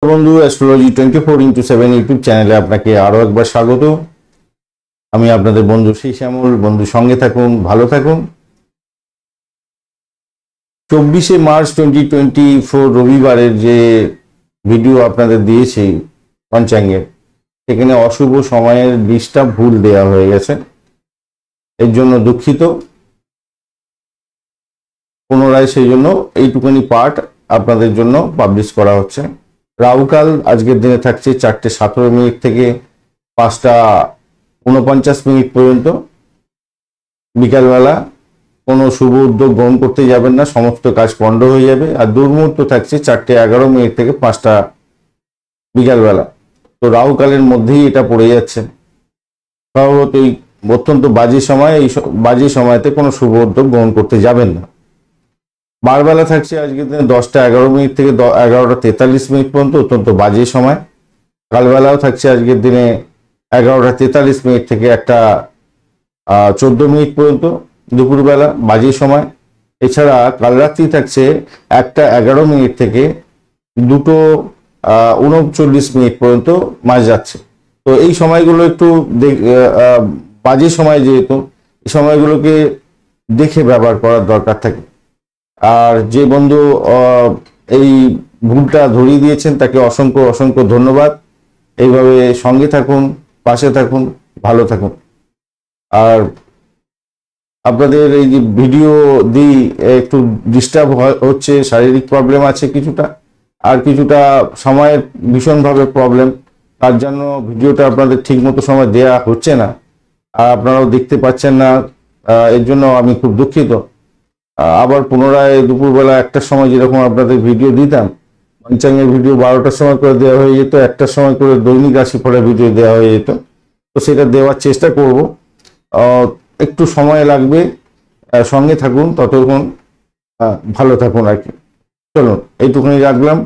বন্ধু astrology 24x7 YouTube চ্যানেলে আপনাকে আরো একবার স্বাগত। আমি আপনাদের বন্ধু শ্রী শ্যামল। বন্ধু সঙ্গে থাকুন, ভালো থাকুন। 24শে মার্চ 2024 রবিবারের যে ভিডিও আপনাদের দিয়েছি পঞ্চাঙ্গের, সেখানে অশুভ সময়ের লিস্টটা ভুল দেওয়া হয়ে গেছে, এর জন্য দুঃখিত। পুনরায় সেই জন্য এইটুকুনি পার্ট আপনাদের জন্য পাবলিশ করা হচ্ছে। রাহুকাল আজকের দিনে থাকছে 4:17 থেকে 5:49 পর্যন্ত। বিকালবেলা কোনো শুভ উদ্যোগ গ্রহণ করতে যাবেন না, সমস্ত কাজ পণ্ড হয়ে যাবে। আর দুর্মুহূর্ত থাকছে 4:11 থেকে 5টা বিকালবেলা। তো রাহুকালের মধ্যেই এটা পড়ে যাচ্ছে। স্বভাবতই অত্যন্ত বাজে সময়, এই বাজে সময়তে কোনো শুভ উদ্যোগ গ্রহণ করতে যাবেন না। বারবেলা থাকছে আজকের দিনে 10:11 থেকে 11:43 পর্যন্ত, অত্যন্ত বাজে সময়। কালবেলাও থাকছে আজকের দিনে 11:43 থেকে 1:14 পর্যন্ত, দুপুরবেলা বাজে সময়। এছাড়া কাল রাত্রি থাকছে 1:11 থেকে 2:39 পর্যন্ত মাঝ যাচ্ছে। তো এই সময়গুলো একটু বাজে সময়, যেহেতু এই সময়গুলোকে দেখে ব্যবহার করার দরকার থাকে। আর যে বন্ধু এই ভুলটা ধরিয়ে দিয়েছেন তাকে অসংখ্য অসংখ্য ধন্যবাদ। এইভাবে সঙ্গে থাকুন, পাশে থাকুন, ভালো থাকুন। আর আপনাদের এই যে ভিডিও দিই, একটু ডিস্টার্ব হচ্ছে, শারীরিক প্রবলেম আছে কিছুটা, আর কিছুটা সময়ের ভীষণভাবে প্রবলেম। তার জন্য ভিডিওটা আপনাদের ঠিক মতো সময় দেয়া হচ্ছে না, আর আপনারাও দেখতে পাচ্ছেন না। এর জন্য আমি খুব দুঃখিত। আবার পুনরায় দুপুরবেলা 1টার সময় যেরকম আপনাদের ভিডিও দিতাম, পঞ্চাঙ্গের ভিডিও 12টার সময় করে দেওয়া হয়ে যেত, 1টার সময় করে দৈনিক রাশিফলের ভিডিও দেওয়া হয়ে যেত। তো সেটা দেওয়ার চেষ্টা করব, একটু সময় লাগবে। সঙ্গে থাকুন, ততক্ষণ ভালো থাকুন আর কি। চলুন এইটুকুনি রাখলাম।